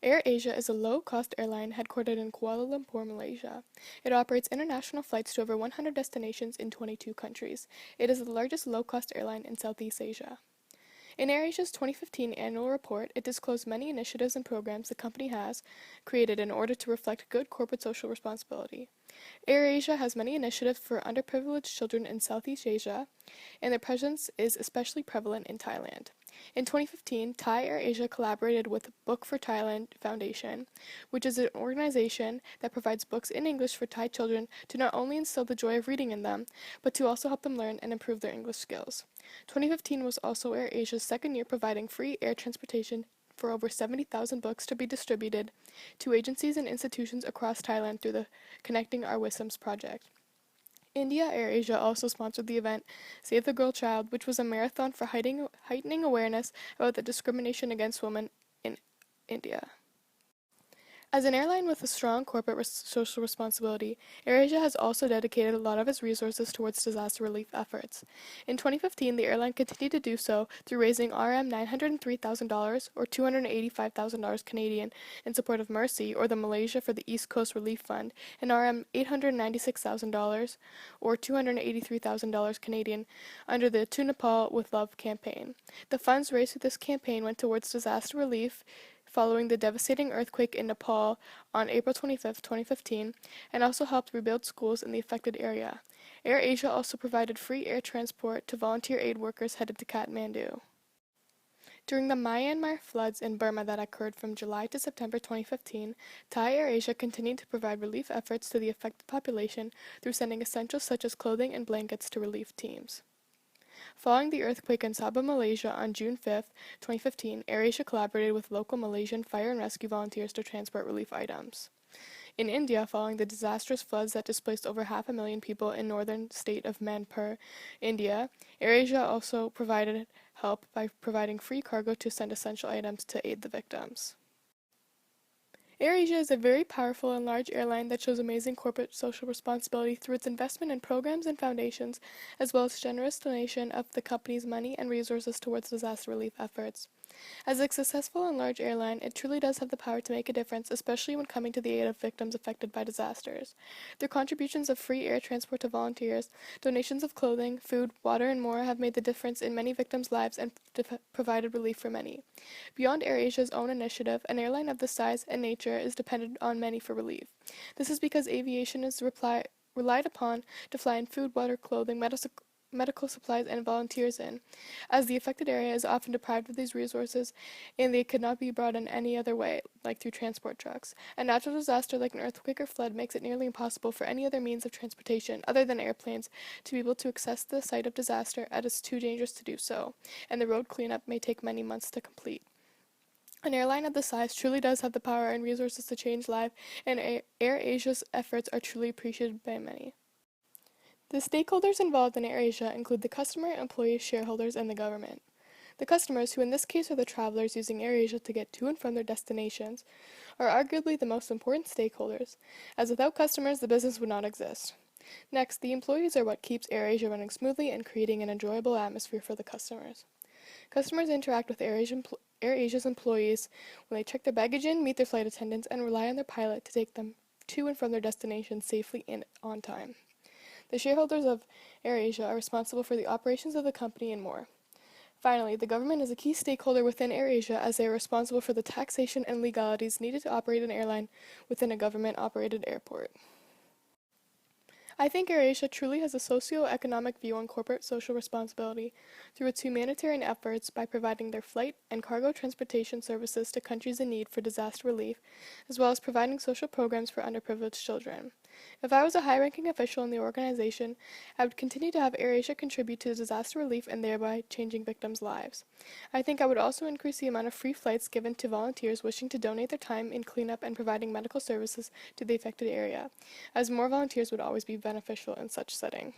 AirAsia is a low-cost airline headquartered in Kuala Lumpur, Malaysia. It operates international flights to over 100 destinations in 22 countries. It is the largest low-cost airline in Southeast Asia. In AirAsia's 2015 annual report, it disclosed many initiatives and programs the company has created in order to reflect good corporate social responsibility. AirAsia has many initiatives for underprivileged children in Southeast Asia, and their presence is especially prevalent in Thailand. In 2015, Thai AirAsia collaborated with Book for Thailand Foundation, which is an organization that provides books in English for Thai children to not only instill the joy of reading in them, but to also help them learn and improve their English skills. 2015 was also AirAsia's second year providing free air transportation for over 70,000 books to be distributed to agencies and institutions across Thailand through the Connecting Our Wisdoms project. India AirAsia also sponsored the event Save the Girl Child, which was a marathon for heightening awareness about the discrimination against women in India. As an airline with a strong corporate social responsibility, AirAsia has also dedicated a lot of its resources towards disaster relief efforts. In 2015, the airline continued to do so through raising $903,000 or $285,000 Canadian in support of Mercy, or the Malaysia for the East Coast Relief Fund, and $896,000 or $283,000 Canadian under the To Nepal with Love campaign. The funds raised through this campaign went towards disaster relief following the devastating earthquake in Nepal on April 25, 2015, and also helped rebuild schools in the affected area. AirAsia also provided free air transport to volunteer aid workers headed to Kathmandu. During the Myanmar floods in Burma that occurred from July to September 2015, Thai AirAsia continued to provide relief efforts to the affected population through sending essentials such as clothing and blankets to relief teams. Following the earthquake in Sabah, Malaysia on June 5, 2015, AirAsia collaborated with local Malaysian fire and rescue volunteers to transport relief items. In India, following the disastrous floods that displaced over 500,000 people in northern state of Manipur, India, AirAsia also provided help by providing free cargo to send essential items to aid the victims. AirAsia is a very powerful and large airline that shows amazing corporate social responsibility through its investment in programs and foundations, as well as generous donation of the company's money and resources towards disaster relief efforts. As a successful and large airline, it truly does have the power to make a difference, especially when coming to the aid of victims affected by disasters. Their contributions of free air transport to volunteers, donations of clothing, food, water, and more have made the difference in many victims' lives and provided relief for many. Beyond AirAsia's own initiative, an airline of this size and nature is dependent on many for relief. This is because aviation is relied upon to fly in food, water, clothing, medical supplies, and volunteers in, as the affected area is often deprived of these resources and they could not be brought in any other way, like through transport trucks. A natural disaster like an earthquake or flood makes it nearly impossible for any other means of transportation, other than airplanes, to be able to access the site of disaster, as it's too dangerous to do so, and the road cleanup may take many months to complete. An airline of this size truly does have the power and resources to change lives, and AirAsia's efforts are truly appreciated by many. The stakeholders involved in AirAsia include the customer, employees, shareholders, and the government. The customers, who in this case are the travelers using AirAsia to get to and from their destinations, are arguably the most important stakeholders, as without customers the business would not exist. Next, the employees are what keeps AirAsia running smoothly and creating an enjoyable atmosphere for the customers. Customers interact with AirAsia's employees when they check their baggage in, meet their flight attendants, and rely on their pilot to take them to and from their destinations safely and on time. The shareholders of AirAsia are responsible for the operations of the company and more. Finally, the government is a key stakeholder within AirAsia, as they are responsible for the taxation and legalities needed to operate an airline within a government-operated airport. I think AirAsia truly has a socio-economic view on corporate social responsibility through its humanitarian efforts by providing their flight and cargo transportation services to countries in need for disaster relief, as well as providing social programs for underprivileged children. If I was a high-ranking official in the organization, I would continue to have AirAsia contribute to disaster relief and thereby changing victims' lives. I think I would also increase the amount of free flights given to volunteers wishing to donate their time in cleanup and providing medical services to the affected area, as more volunteers would always be beneficial in such setting.